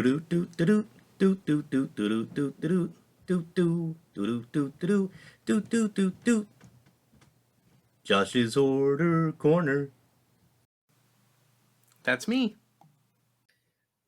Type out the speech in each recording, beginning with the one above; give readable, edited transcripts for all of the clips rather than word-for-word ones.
do do do do do do do do do do do do do do do do do do. Josh's Order Corner. That's me.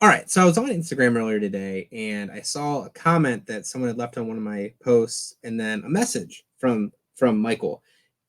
All right, so I was on Instagram earlier today, and I saw a comment that someone had left on one of my posts, and then a message from Michael,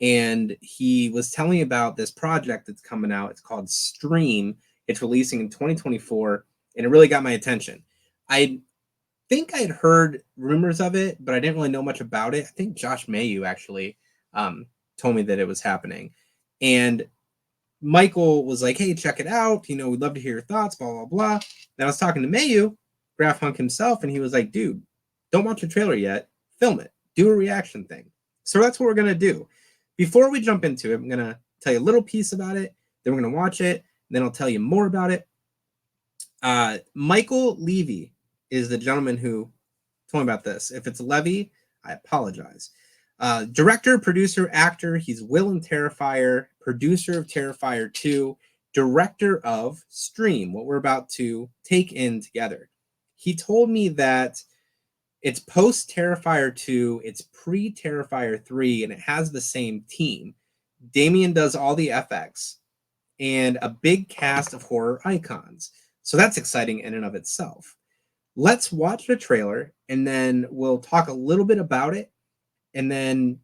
and he was telling me about this project that's coming out. It's called Stream. It's releasing in 2024, and it really got my attention. I think I had heard rumors of it, but I didn't really know much about it. I think Josh Mayu actually told me that it was happening, and Michael was like, hey, check it out. You know, we'd love to hear your thoughts, blah, blah, blah. Then I was talking to Mayu, Graph Hunk himself, and he was like, dude, don't watch the trailer yet. Film it. Do a reaction thing. So that's what we're going to do. Before we jump into it, I'm going to tell you a little piece about it. Then we're going to watch it. Then I'll tell you more about it. Michael Leavy is the gentleman who told me about this. If it's Levy, I apologize. Director, producer, actor. He's Will in Terrifier, producer of Terrifier 2, director of Stream, what we're about to take in together. He told me that it's post Terrifier 2, it's pre Terrifier 3, and it has the same team. Damien does all the FX and a big cast of horror icons. So that's exciting in and of itself. Let's watch the trailer, and then we'll talk a little bit about it. And then,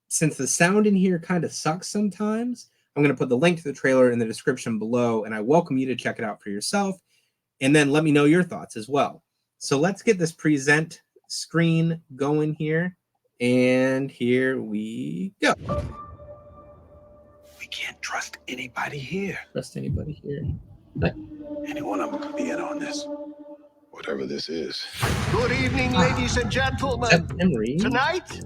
since the sound in here kind of sucks sometimes, I'm going to put the link to the trailer in the description below, and I welcome you to check it out for yourself. And then let me know your thoughts as well. So let's get this present screen going here. And here we go. We can't trust anybody here. Trust anybody here. Any one of them could be in on this. Whatever this is. Good evening, ladies and gentlemen. Tonight,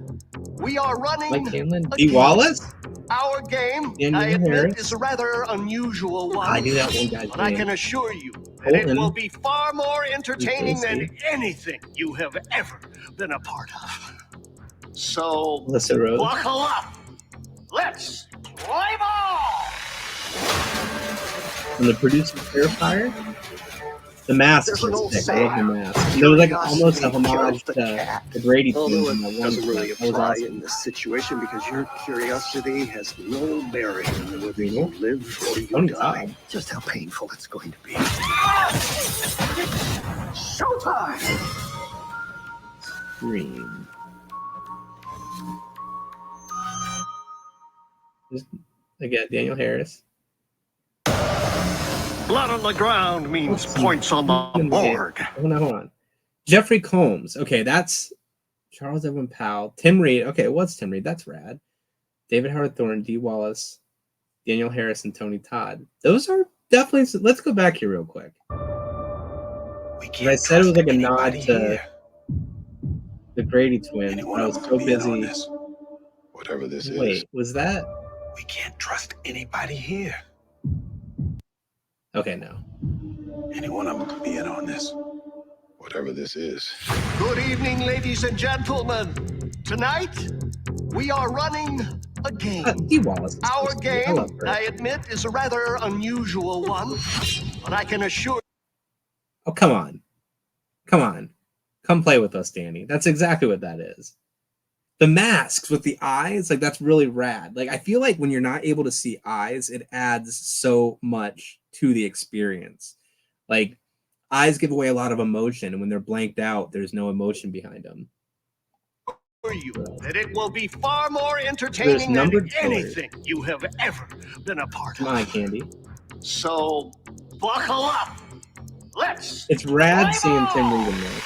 we are running Mike Hanlon, D. Wallace. Our game, Daniel I admit, Harris. is a rather unusual one. I do that one, guys. But I can assure you that it will be far more entertaining than anything you have ever been a part of. So, buckle up. Let's play ball! And the producer of Terrifier. The mask was sick. I love the mask. It was like almost a homage to the Brady Twins in that one. Doesn't really apply in this situation because your curiosity has no bearing on whether you live or you die. Just how painful it's going to be. Showtime! Scream. Again, Daniel Harris. Blood on the ground means points on the board. Hold on. Jeffrey Combs. Okay, that's Charles Edwin Powell. Tim Reed. Okay, what's Tim Reed? That's rad. David Howard Thorne, D. Wallace, Daniel Harris, and Tony Todd. Those are definitely... Let's go back here real quick. I said it was like a nod to the Grady Twins. I was so busy. Whatever this is. Wait, was that... We can't trust anybody here. Okay, no. Any one of them could be in on this. Whatever this is. Good evening, ladies and gentlemen. Tonight, we are running a game. Our game, I admit, is a rather unusual one, but I can assure... Oh, come on. Come on. Come play with us, Danny. That's exactly what that is. The masks with the eyes, like, that's really rad. Like, I feel like when you're not able to see eyes, it adds so much to the experience. Like, eyes give away a lot of emotion, and when they're blanked out, there's no emotion behind them. You that it will be far more entertaining than anything you have ever been a part of. Come on, Candy. So, buckle up. Let's... It's rad seeing Tim Reed in there.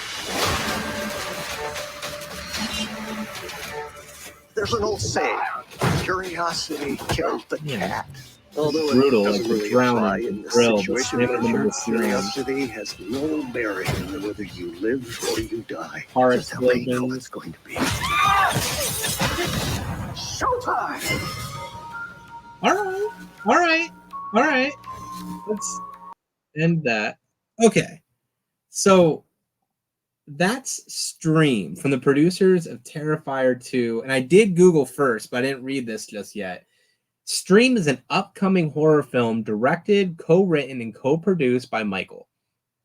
There's an old saying, curiosity killed the cat. Although brutal, it doesn't like really drowning, apply in this drill, situation, your curiosity has no bearing on whether you live or you die. Hard Just how painful it's going to be. Showtime! All right. Let's end that. Okay, so that's Stream from the producers of Terrifier 2. And I did Google first, but I didn't read this just yet. Stream is an upcoming horror film directed, co-written, and co-produced by Michael.